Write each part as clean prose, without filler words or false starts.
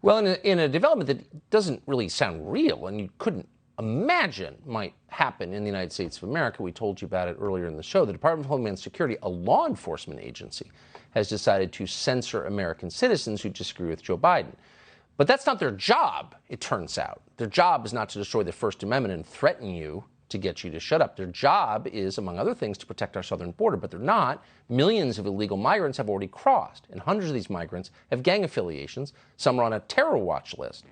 Well, in a development that doesn't really sound real and you couldn't imagine might happen in the United States of America, we told you about it earlier in the show, the Department of Homeland Security, a law enforcement agency, has decided to censor American citizens who disagree with Joe Biden. But that's not their job, it turns out. Their job is not to destroy the First Amendment and threaten you to get you to shut up. Their job is, among other things, to protect our southern border, but they're not. Millions of illegal migrants have already crossed, and hundreds of these migrants have gang affiliations. Some are on a terror watch list.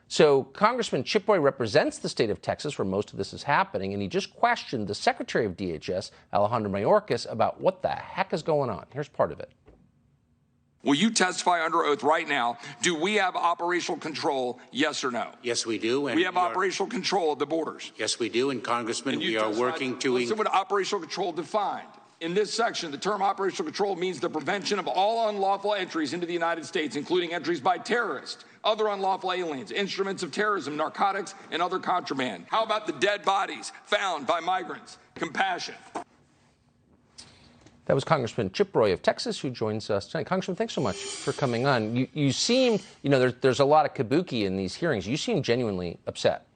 So Congressman Chip Roy represents the state of Texas where most of this is happening, and he just questioned the Secretary of DHS, Alejandro Mayorkas, about what the heck is going on. Here's part of it. Will you testify under oath right now? Do we have operational control, yes or no? Yes, we do. And we have operational control of the borders. Yes, we do. And, Congressman, we are working to... Listen what operational control defined. In this section, the term operational control means the prevention of all unlawful entries into the United States, including entries by terrorists, other unlawful aliens, instruments of terrorism, narcotics, and other contraband. How about the dead bodies found by migrants? Compassion. That was Congressman Chip Roy of Texas, who joins us tonight. Congressman, thanks so much for coming on. You seem, there's a lot of kabuki in these hearings. You seem genuinely upset.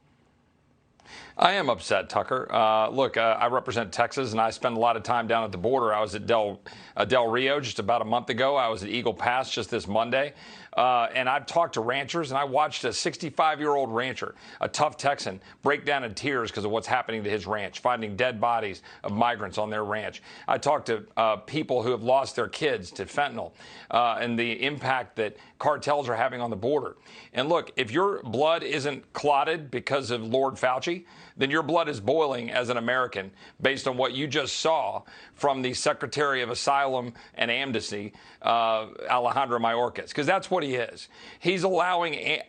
I am upset, Tucker. Look, I represent Texas, and I spend a lot of time down at the border. I was at Del Rio just about a month ago. I was at Eagle Pass just this Monday. And I've talked to ranchers, and I watched a 65-year-old rancher, a tough Texan, break down in tears because of what's happening to his ranch, finding dead bodies of migrants on their ranch. I talked to people who have lost their kids to fentanyl and the impact that cartels are having on the border. And look, if your blood isn't clotted because of Lord Fauci, then your blood is boiling as an American based on what you just saw from the Secretary of Asylum and Amnesty, Alejandro Mayorkas, because that's what he is. He's allowing,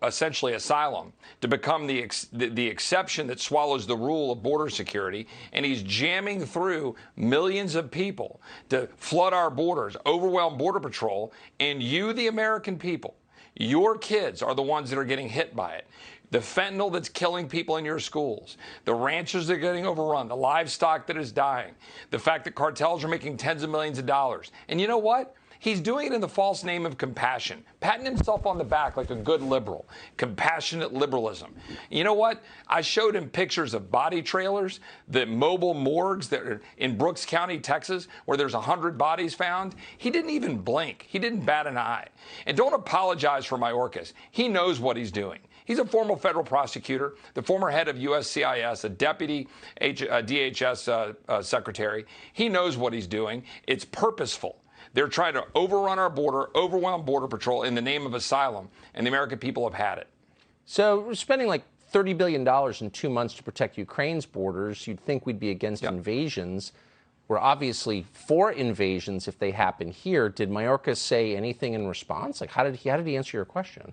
essentially asylum to become the exception that swallows the rule of border security, and he's jamming through millions of people to flood our borders, overwhelm Border Patrol, and you, the American people, your kids are the ones that are getting hit by it. The fentanyl that's killing people in your schools, the ranches that are getting overrun, the livestock that is dying, the fact that cartels are making tens of millions of dollars. And you know what? He's doing it in the false name of compassion, patting himself on the back like a good liberal, compassionate liberalism. You know what? I showed him pictures of body trailers, the mobile morgues that are in Brooks County, Texas, where there's 100 bodies found. He didn't even blink. He didn't bat an eye. And don't apologize for Mayorkas. He knows what he's doing. He's a former federal prosecutor, the former head of USCIS, a deputy DHS secretary. He knows what he's doing. It's purposeful. They're trying to overrun our border, overwhelm Border Patrol in the name of asylum, and the American people have had it. So we're spending like $30 billion in 2 months to protect Ukraine's borders. You'd think we'd be against invasions. We're obviously for invasions if they happen here. Did Mayorkas say anything in response? Like, how did he answer your question?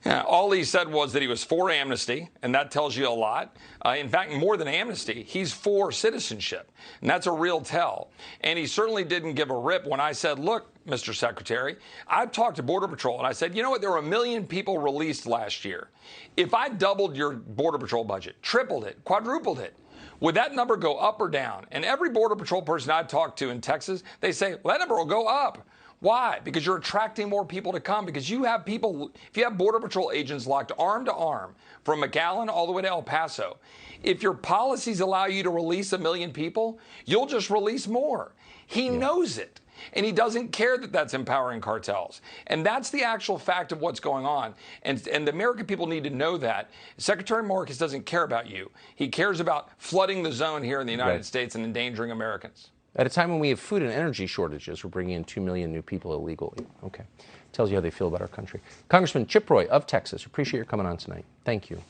Yeah, all he said was that he was for amnesty, and that tells you a lot. In fact, more than amnesty, he's for citizenship, and that's a real tell. And he certainly didn't give a rip when I said, look, Mr. Secretary, I've talked to Border Patrol, and I said, you know what, there were 1 million people released last year. If I doubled your Border Patrol budget, tripled it, quadrupled it, would that number go up or down? And every Border Patrol person I've talked to in Texas, they say, well, that number will go up. Why? Because you're attracting more people to come. Because you have people, if you have Border Patrol agents locked arm to arm from McAllen all the way to El Paso, if your policies allow you to release 1 million people, you'll just release more. He knows it. And he doesn't care that that's empowering cartels. And that's the actual fact of what's going on. And the American people need to know that. Secretary Mayorkas doesn't care about you. He cares about flooding the zone here in the United States and endangering Americans. At a time when we have food and energy shortages, we're bringing in 2 million new people illegally. Okay. Tells you how they feel about our country. Congressman Chip Roy of Texas, appreciate your coming on tonight. Thank you.